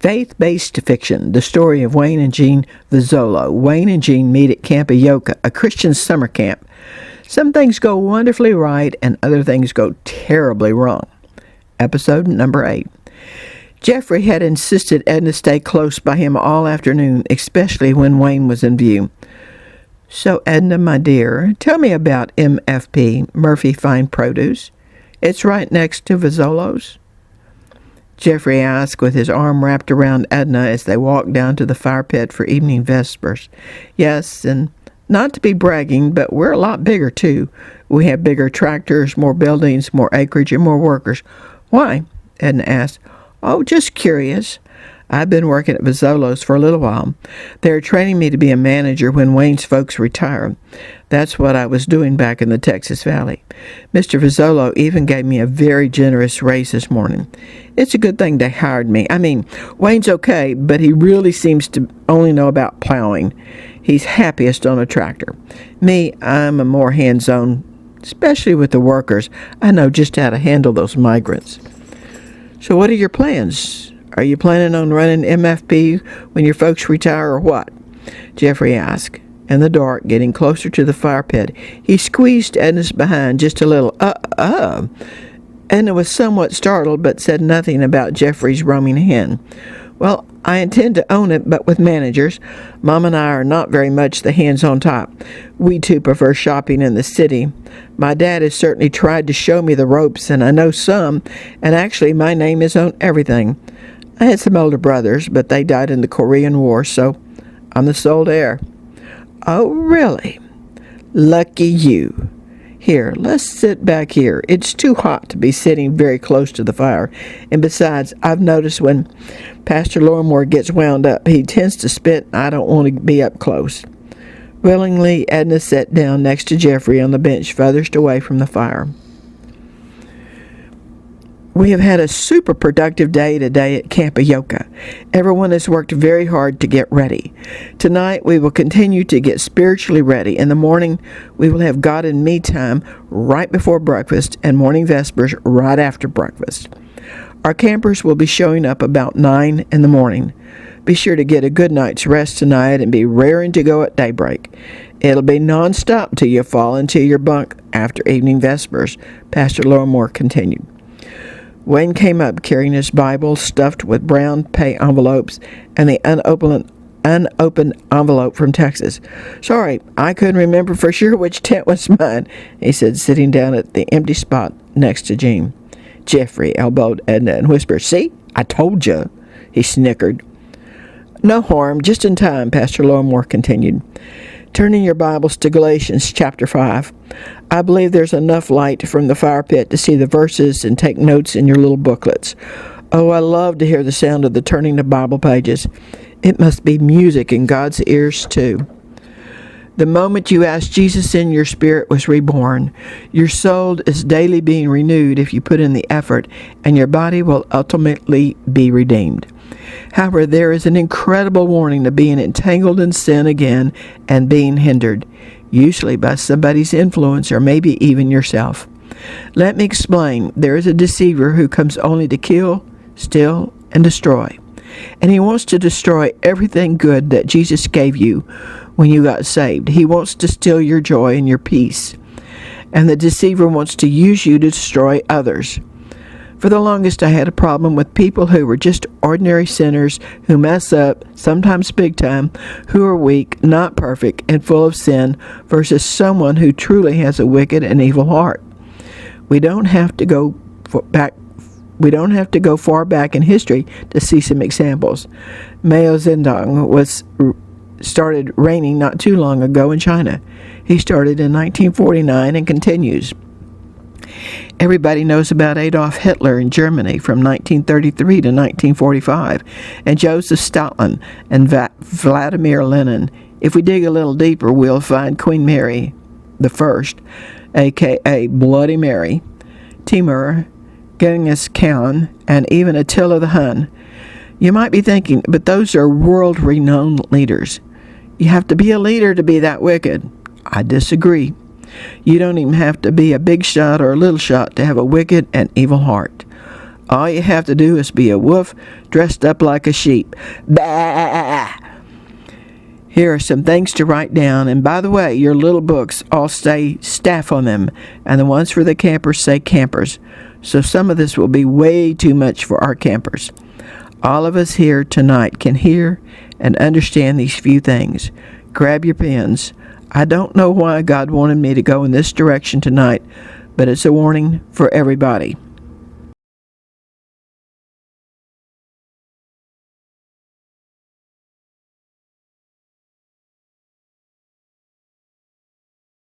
Faith-based fiction, the story of Wayne and Jean Vozzolo. Wayne and Jean meet at Camp Yoka, a Christian summer camp. Some things go wonderfully right and other things go terribly wrong. Episode number 8. Jeffrey had insisted Edna stay close by him all afternoon, especially when Wayne was in view. So, Edna, my dear, tell me about MFP, Murphy Fine Produce. It's right next to Vozzolo's. Jeffrey asked, with his arm wrapped around Edna as they walked down to the fire pit for evening vespers. Yes, and not to be bragging, but we're a lot bigger, too. We have bigger tractors, more buildings, more acreage, and more workers. Why? Edna asked. Oh, just curious. I've been working at Vozzolo's for a little while. They're training me to be a manager when Wayne's folks retire. That's what I was doing back in the Texas Valley. Mr. Vozzolo even gave me a very generous raise this morning. It's a good thing they hired me. I mean, Wayne's okay, but he really seems to only know about plowing. He's happiest on a tractor. Me, I'm a more hands-on, especially with the workers. I know just how to handle those migrants. So what are your plans? Are you planning on running MFP when your folks retire or what? Jeffrey asked. In the dark, getting closer to the fire pit, he squeezed Edna's behind just a little. Edna was somewhat startled, but said nothing about Jeffrey's roaming hen. Well, I intend to own it, but with managers. Mom and I are not very much the hands on top. We too prefer shopping in the city. My dad has certainly tried to show me the ropes, and I know some, and actually my name is on everything. I had some older brothers, but they died in the Korean War, so I'm the sole heir. Oh, really? Lucky you. Here, let's sit back here. It's too hot to be sitting very close to the fire. And besides, I've noticed when Pastor Lorimore gets wound up, he tends to spit. I don't want to be up close. Willingly, Edna sat down next to Jeffrey on the bench furthest away from the fire. We have had a super productive day today at Camp Yoka. Everyone has worked very hard to get ready. Tonight we will continue to get spiritually ready. In the morning we will have God and me time right before breakfast and morning vespers right after breakfast. Our campers will be showing up about 9 in the morning. Be sure to get a good night's rest tonight and be raring to go at daybreak. It'll be non-stop till you fall into your bunk after evening vespers, Pastor Lorimore continued. Wayne came up carrying his Bible stuffed with brown pay envelopes and the unopened envelope from Texas. Sorry, I couldn't remember for sure which tent was mine, he said, sitting down at the empty spot next to Jean. Jeffrey elbowed Edna and whispered, See, I told you, he snickered. No harm, just in time, Pastor Lorimore continued. Turning your Bibles to Galatians chapter 5. I believe there's enough light from the fire pit to see the verses and take notes in your little booklets. Oh, I love to hear the sound of the turning of Bible pages. It must be music in God's ears, too. The moment you asked Jesus in, your spirit was reborn. Your soul is daily being renewed if you put in the effort, and your body will ultimately be redeemed. However, there is an incredible warning of being entangled in sin again and being hindered, usually by somebody's influence or maybe even yourself. Let me explain. There is a deceiver who comes only to kill, steal, and destroy. And he wants to destroy everything good that Jesus gave you when you got saved. He wants to steal your joy and your peace. And the deceiver wants to use you to destroy others. For the longest, I had a problem with people who were just ordinary sinners who mess up, sometimes big time, who are weak, not perfect, and full of sin, versus someone who truly has a wicked and evil heart. We don't have to go far back in history to see some examples. Mao Zedong started reigning not too long ago in China. He started in 1949 and continues. Everybody knows about Adolf Hitler in Germany from 1933 to 1945, and Joseph Stalin and Vladimir Lenin. If we dig a little deeper, we'll find Queen Mary I, a.k.a. Bloody Mary, Timur, Genghis Khan, and even Attila the Hun. You might be thinking, but those are world-renowned leaders. You have to be a leader to be that wicked. I disagree. You don't even have to be a big shot or a little shot to have a wicked and evil heart. All you have to do is be a wolf dressed up like a sheep. Bah! Here are some things to write down, and by the way, your little books all say staff on them, and the ones for the campers say campers. So some of this will be way too much for our campers. All of us here tonight can hear and understand these few things. Grab your pens. I don't know why God wanted me to go in this direction tonight, but it's a warning for everybody.